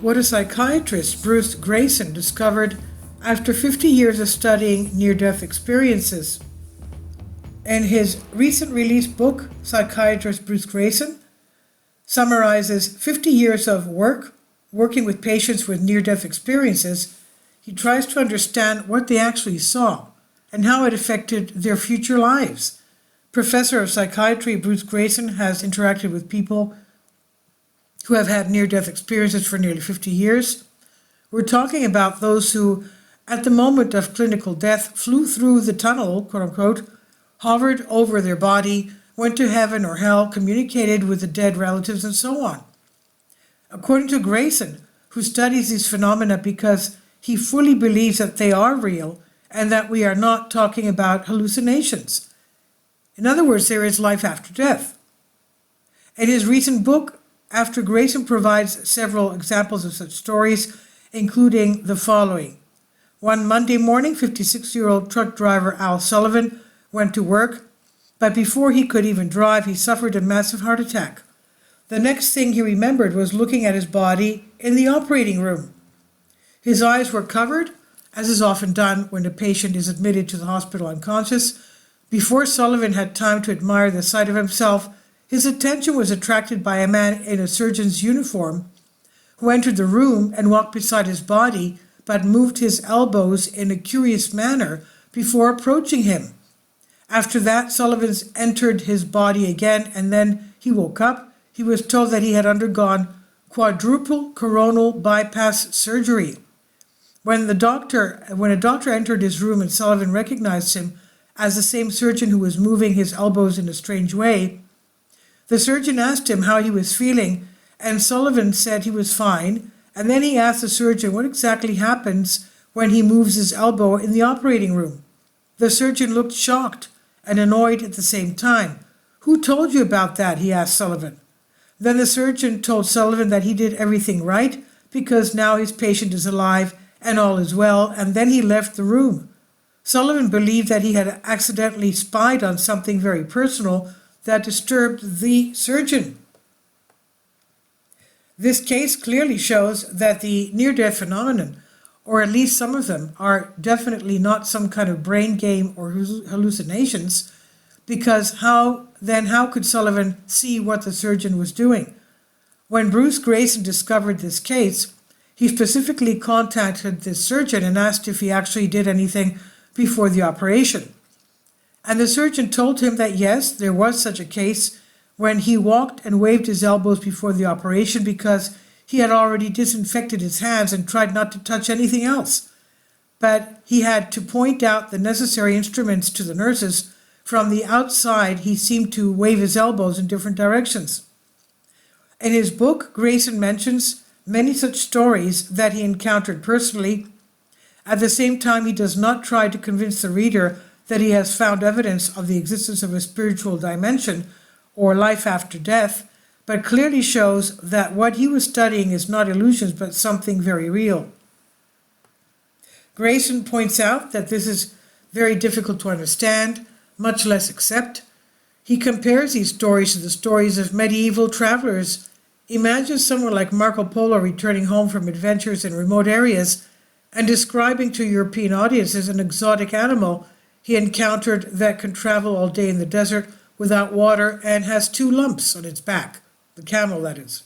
what a psychiatrist, Bruce Greyson, discovered after 50 years of studying near-death experiences. In his recent released book, psychiatrist Bruce Greyson summarizes 50 years of working with patients with near-death experiences. He tries to understand what they actually saw and how it affected their future lives. Professor of psychiatry Bruce Greyson has interacted with people who have had near-death experiences for nearly 50 years. We're talking about those who, at the moment of clinical death, flew through the tunnel, quote unquote, hovered over their body, went to heaven or hell, communicated with the dead relatives, and so on. According to Greyson, who studies these phenomena because he fully believes that they are real and that we are not talking about hallucinations. In other words, there is life after death. In his recent book, After Greyson provides several examples of such stories, including the following. One Monday morning, 56-year-old truck driver Al Sullivan went to work, but before he could even drive, he suffered a massive heart attack. The next thing he remembered was looking at his body in the operating room. His eyes were covered, as is often done when a patient is admitted to the hospital unconscious. Before Sullivan had time to admire the sight of himself, his attention was attracted by a man in a surgeon's uniform who entered the room and walked beside his body, but moved his elbows in a curious manner before approaching him. After that, Sullivan entered his body again, and then he woke up. He was told that he had undergone quadruple coronal bypass surgery. When a doctor entered his room and Sullivan recognized him as the same surgeon who was moving his elbows in a strange way, the surgeon asked him how he was feeling, and Sullivan said he was fine, and then he asked the surgeon what exactly happens when he moves his elbow in the operating room. The surgeon looked shocked and annoyed at the same time. "Who told you about that?" he asked Sullivan. Then the surgeon told Sullivan that he did everything right because now his patient is alive and all is well, and then he left the room. Sullivan believed that he had accidentally spied on something very personal that disturbed the surgeon. This case clearly shows that the near-death phenomenon, or at least some of them, are definitely not some kind of brain game or hallucinations, because how could Sullivan see what the surgeon was doing? When Bruce Greyson discovered this case, he specifically contacted the surgeon and asked if he actually did anything before the operation. And the surgeon told him that yes, there was such a case when he walked and waved his elbows before the operation because he had already disinfected his hands and tried not to touch anything else. But he had to point out the necessary instruments to the nurses. From the outside, he seemed to wave his elbows in different directions. In his book, Greyson mentions many such stories that he encountered personally. At the same time, he does not try to convince the reader that he has found evidence of the existence of a spiritual dimension or life after death, but clearly shows that what he was studying is not illusions but something very real. Greyson points out that this is very difficult to understand, much less accept. He compares these stories to the stories of medieval travelers. Imagine someone like Marco Polo returning home from adventures in remote areas and describing to European audiences an exotic animal he encountered that can travel all day in the desert without water and has 2 lumps on its back, the camel that is.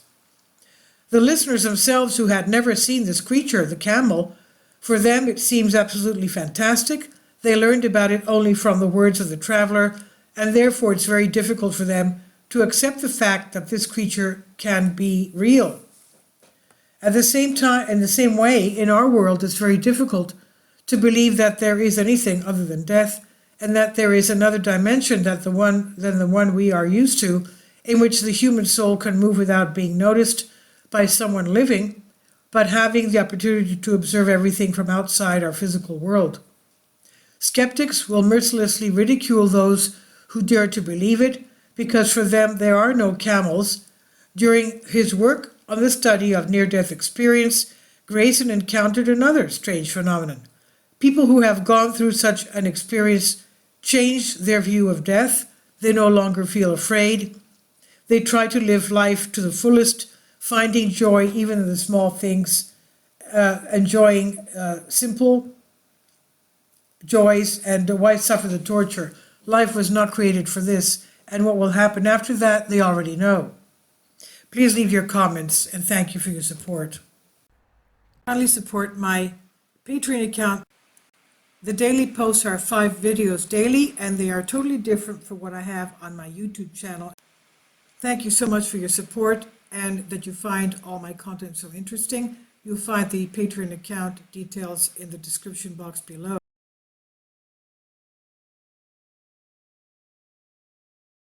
The listeners themselves who had never seen this creature, the camel, for them it seems absolutely fantastic. They learned about it only from the words of the traveler, and therefore it's very difficult for them to accept the fact that this creature can be real. At the same time, in the same way, in our world, it's very difficult to believe that there is anything other than death, and that there is another dimension than the one we are used to, in which the human soul can move without being noticed by someone living, but having the opportunity to observe everything from outside our physical world. Skeptics will mercilessly ridicule those who dare to believe it, because for them there are no camels. During his work on the study of near-death experience, Greyson encountered another strange phenomenon. People who have gone through such an experience change their view of death. They no longer feel afraid. They try to live life to the fullest, finding joy even in the small things, enjoying simple joys, and why suffer the torture? Life was not created for this, and what will happen after that, they already know. Please leave your comments, and thank you for your support. Kindly support my Patreon account. The daily posts are 5 videos daily, and they are totally different from what I have on my YouTube channel. Thank you so much for your support and that you find all my content so interesting. You'll find the Patreon account details in the description box below.